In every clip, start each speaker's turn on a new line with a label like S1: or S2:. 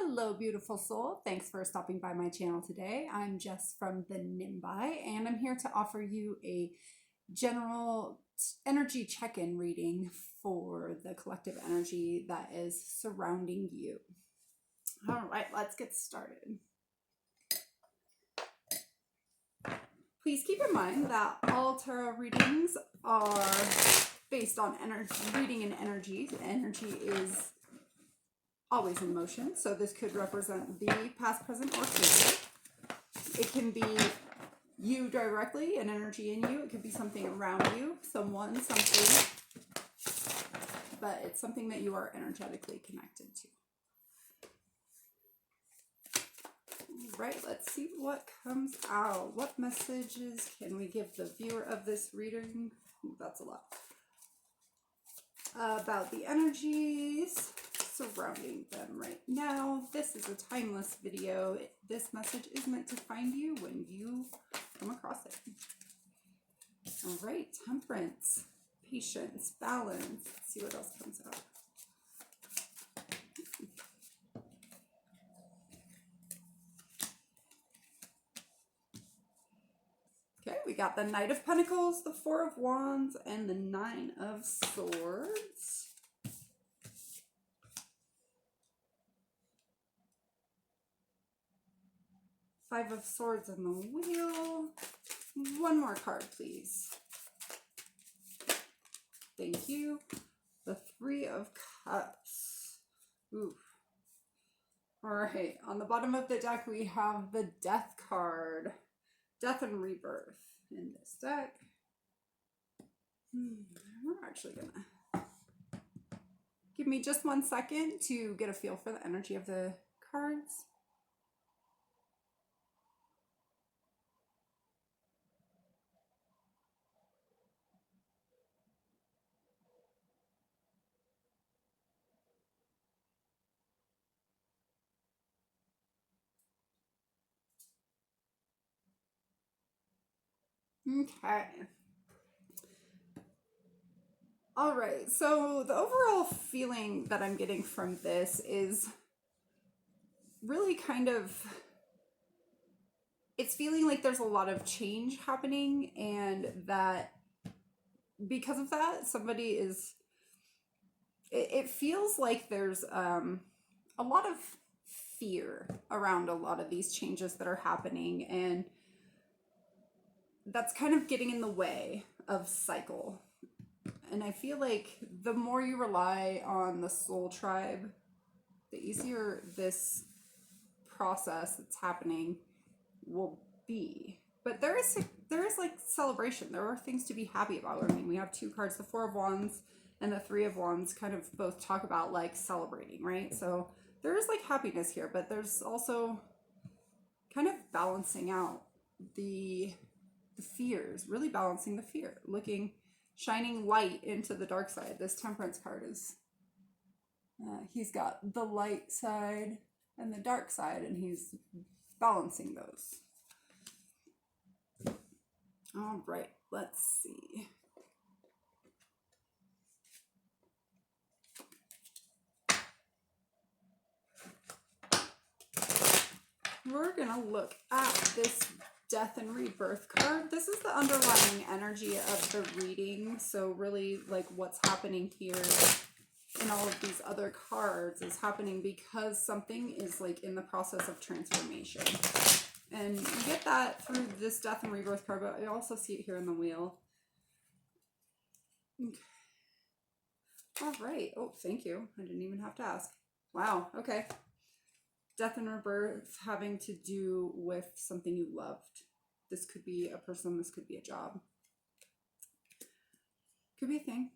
S1: Hello, beautiful soul. Thanks for stopping by my channel today. I'm Jess from the Nimbai, and I'm here to offer you a general energy check-in reading for the collective energy that is surrounding you. All right, let's get started. Please keep in mind that all tarot readings are based on energy, reading in energy. Energy is always in motion, so this could represent the past, present, or future. It can be you directly, an energy in you. It could be something around you, someone, something, but it's something that you are energetically connected to. All right, let's see what comes out. What messages can we give the viewer of this reading? That's a lot. About the energies surrounding them right now. This is a timeless video. This message is meant to find you when you come across it. All right, temperance, patience, balance. Let's see what else comes out. Okay, we got the Knight of Pentacles, the Four of Wands, and the Nine of Swords. Five of Swords in the wheel. One more card, please. Thank you. The Three of Cups. Ooh. All right, on the bottom of the deck, we have the Death card. Death and rebirth in this deck. We're actually gonna give me just 1 second to get a feel for the energy of the cards. Okay. All right, so the overall feeling that I'm getting from this is really kind of, it's feeling like there's a lot of change happening, and that because of that, somebody is, it feels like there's a lot of fear around a lot of these changes that are happening, and that's kind of getting in the way of cycle. And I feel like the more you rely on the soul tribe, the easier this process that's happening will be. But there is like celebration. There are things to be happy about. I mean, we have two cards, the Four of Wands and the Three of Wands, kind of both talk about like celebrating, right? So there is like happiness here, but there's also kind of balancing out the fears, really balancing the fear, shining light into the dark side. This Temperance card is, he's got the light side and the dark side, and he's balancing those. All right, let's see. We're gonna look at this Death and Rebirth card. This is the underlying energy of the reading. So really like what's happening here in all of these other cards is happening because something is like in the process of transformation. And you get that through this Death and Rebirth card, but I also see it here in the wheel. Okay. All right. Oh, thank you. I didn't even have to ask. Wow. Okay. Death and rebirth having to do with something you loved. This could be a person, this could be a job. Could be a thing.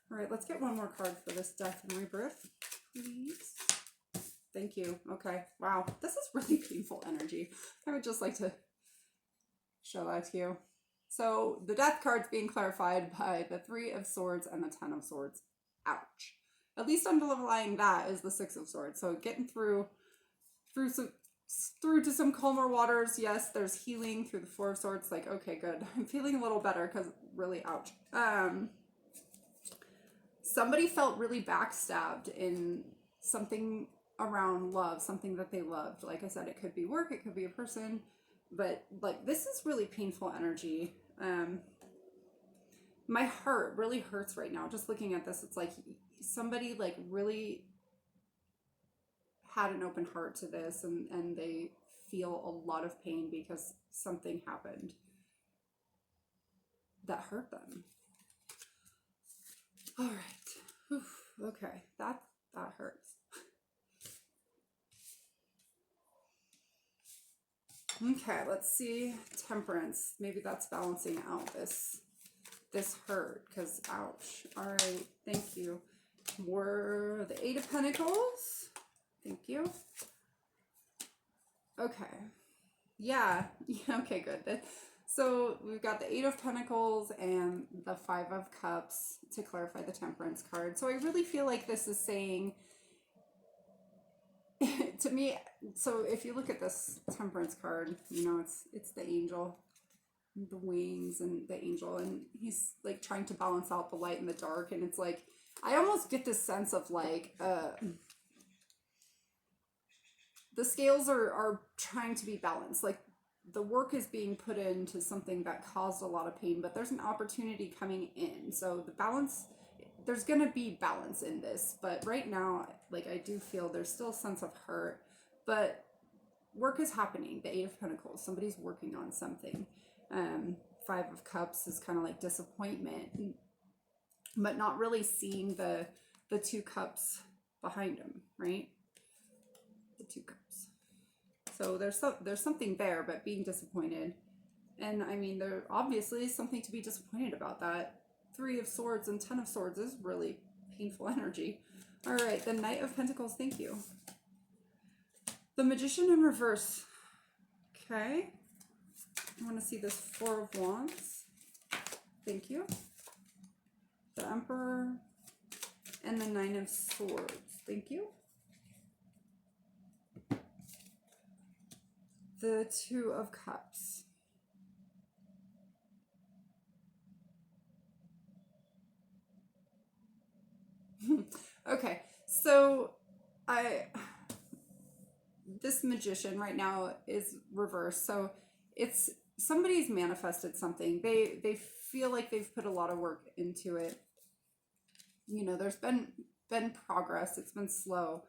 S1: All right, let's get one more card for this Death and Rebirth, please. Thank you. Okay. Wow. This is really painful energy. I would just like to show that to you. So the Death card's being clarified by the Three of Swords and the Ten of Swords. Ouch. At least underlying that is the Six of Swords. So getting through to some calmer waters. Yes, there's healing through the Four of Swords. Like, okay, good. I'm feeling a little better because really, ouch. Somebody felt really backstabbed in something around love, something that they loved. Like I said, it could be work, it could be a person, but like this is really painful energy. My heart really hurts right now just looking at this. It's like somebody like really had an open heart to this, and they feel a lot of pain because something happened that hurt them. All right. Whew. Okay, that hurts. Okay, let's see. Temperance. Maybe that's balancing out this hurt, because ouch. All right, thank you. We're the Eight of Pentacles. Thank you. Okay. Yeah. Okay, good. So we've got the Eight of Pentacles and the Five of Cups to clarify the Temperance card. So I really feel like this is saying to me, so if you look at this Temperance card, you know, it's the angel, the wings and the angel, and he's like trying to balance out the light and the dark, and it's like I almost get this sense of like the scales are trying to be balanced. Like the work is being put into something that caused a lot of pain, but there's an opportunity coming in. So the balance, there's going to be balance in this, but right now, like I do feel there's still a sense of hurt, but work is happening. The Eight of Pentacles, somebody's working on something. Five of Cups is kind of like disappointment, but not really seeing the two cups behind him, right? The two cups. So there's something there, but being disappointed. And I mean, there obviously is something to be disappointed about. That Three of Swords and Ten of Swords is really painful energy. All right, the Knight of Pentacles, thank you. The Magician in reverse. Okay. I want to see this Four of Wands. Thank you. The Emperor and the Nine of Swords. Thank you. The Two of Cups. Okay, so this Magician right now is reversed. So it's somebody's manifested something. They feel like they've put a lot of work into it. You know, there's been progress. It's been slow.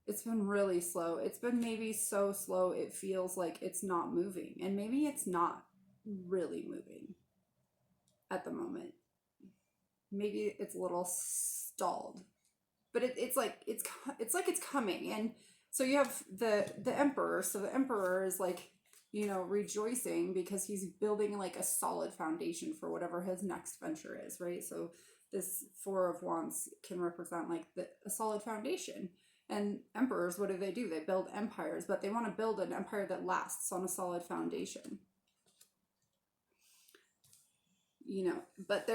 S1: It's been really slow. It's been maybe so slow it feels like it's not moving. And maybe it's not really moving at the moment. Maybe it's a little stalled. But it's like it's coming. And so you have the Emperor. So the Emperor is like, you know, rejoicing because he's building like a solid foundation for whatever his next venture is, right? So this Four of Wands can represent like a solid foundation. And emperors, what do? They build empires, but they want to build an empire that lasts on a solid foundation. You know, but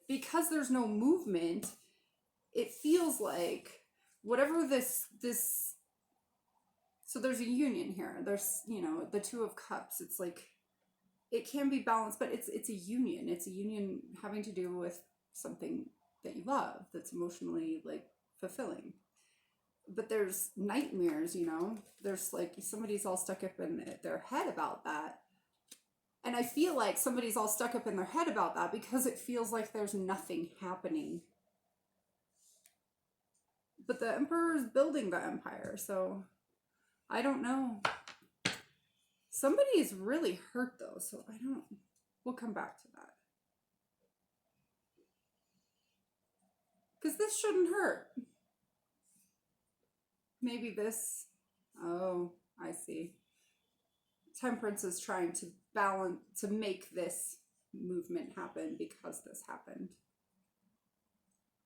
S1: because there's no movement, it feels like whatever this so there's a union here. There's, you know, the Two of Cups. It's like it can be balanced, but it's a union. It's a union having to do with something that you love, that's emotionally like fulfilling. But there's nightmares, you know, there's like somebody's all stuck up in their head about that. And I feel like somebody's all stuck up in their head about that because it feels like there's nothing happening. But the Emperor is building the empire, so I don't know. Somebody is really hurt though, so we'll come back to that. Because this shouldn't hurt. Maybe this, oh, I see. Temperance is trying to balance, to make this movement happen because this happened.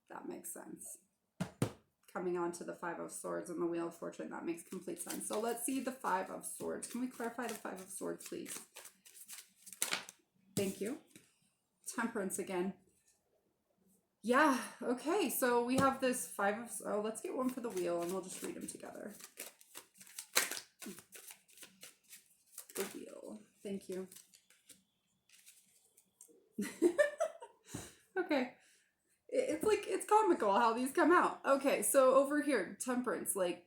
S1: That makes sense. Coming on to the Five of Swords and the Wheel of Fortune, that makes complete sense. So let's see the Five of Swords. Can we clarify the Five of Swords, please? Thank you. Temperance again. Yeah, okay, so we have this Five of... Oh, let's get one for the wheel and we'll just read them together. The wheel. Thank you. Okay. It's like, it's comical how these come out. Okay, so over here, temperance, like,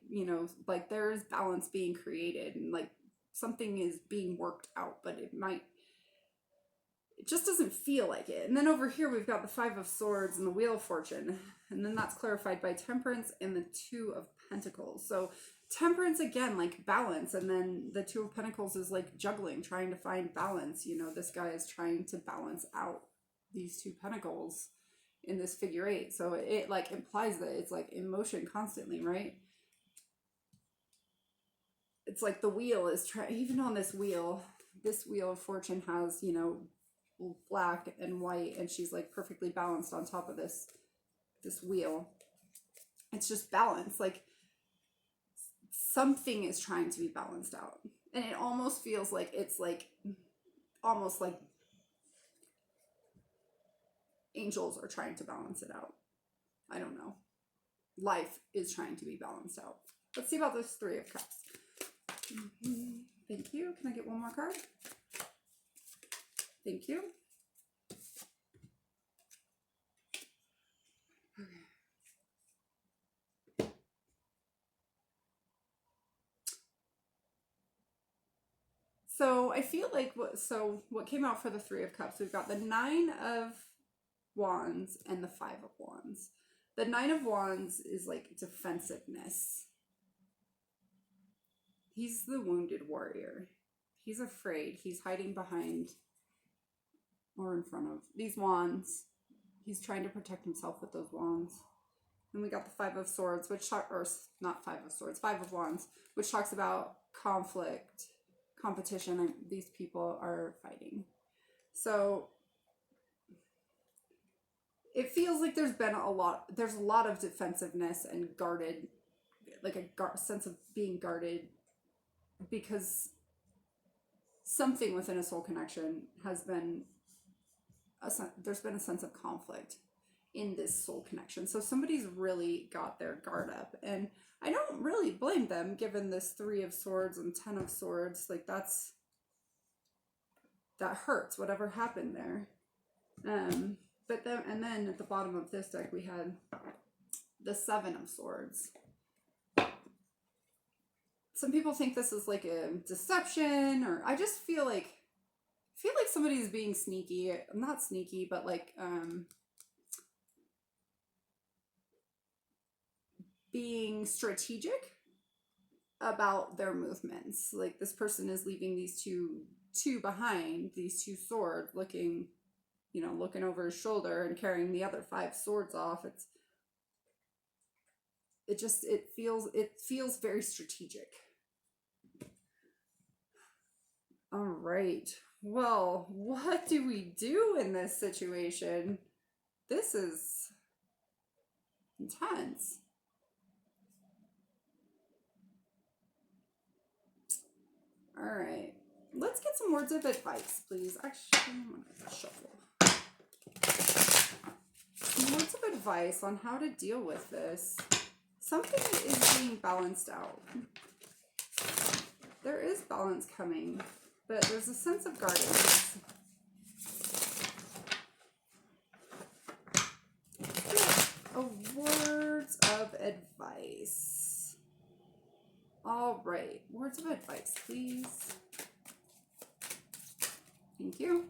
S1: like there's balance being created and like something is being worked out, but it just doesn't feel like it. And then over here, we've got the Five of Swords and the Wheel of Fortune. And then that's clarified by Temperance and the Two of Pentacles. So Temperance, again, like balance. And then the Two of Pentacles is like juggling, trying to find balance. This guy is trying to balance out these two pentacles in this figure eight. So it like implies that it's like in motion constantly, right? It's like the wheel is trying, even on this Wheel of Fortune has, black and white, and she's like perfectly balanced on top of this wheel. It's just balance, like something is trying to be balanced out, and it almost feels like it's like almost like angels are trying to balance it out. I don't know. Life is trying to be balanced out. Let's see about this Three of Cups. Thank you. Can I get one more card? Thank you. So I feel like what came out for the Three of Cups, we've got the Nine of Wands and the Five of Wands. The Nine of Wands is like defensiveness. He's the wounded warrior. He's afraid. He's hiding behind or in front of these wands. He's trying to protect himself with those wands. And we got the Five of Swords, Five of Wands, which talks about conflict, competition, and these people are fighting. So it feels like there's a lot of defensiveness and guarded, like a sense of being guarded, because something within a soul connection there's been a sense of conflict in this soul connection. So somebody's really got their guard up, and I don't really blame them given this Three of Swords and Ten of Swords. Like that hurts, whatever happened there. But then at the bottom of this deck we had the Seven of Swords. Some people think this is like a deception, or I just feel like somebody's being sneaky. Not sneaky, but like being strategic about their movements. Like this person is leaving these two behind, these two swords, looking over his shoulder and carrying the other 5 swords off. It feels very strategic. All right. Well, what do we do in this situation? This is intense. All right. Let's get some words of advice, please. Actually, I'm going to shuffle. Some words of advice on how to deal with this. Something is being balanced out. There is balance coming, but there's a sense of guardedness. Words of advice. All right, words of advice, please. Thank you.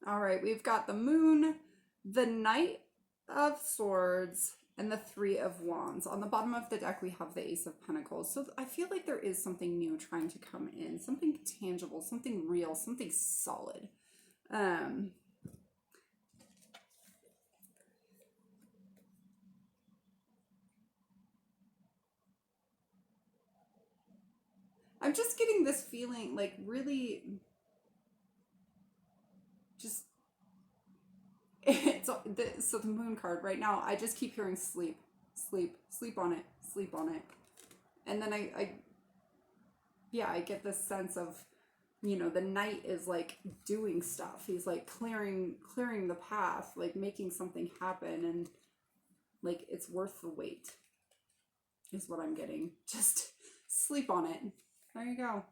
S1: All right, we've got the Moon, the Knight of Swords, and the Three of Wands. On the bottom of the deck, we have the Ace of Pentacles. So I feel like there is something new trying to come in, something tangible, something real, something solid. I'm just getting this feeling like really just so the Moon card right now, I just keep hearing sleep on it, and then I get this sense of you know, the knight is like doing stuff. He's like clearing the path, like making something happen, and like it's worth the wait is what I'm getting. Just sleep on it. There you go.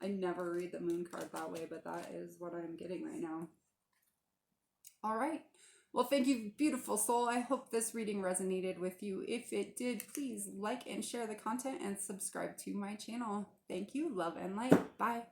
S1: I never read the moon card that way, but that is what I'm getting right now. All right. Well, thank you, beautiful soul. I hope this reading resonated with you. If it did, please like and share the content and subscribe to my channel. Thank you. Love and light. Bye.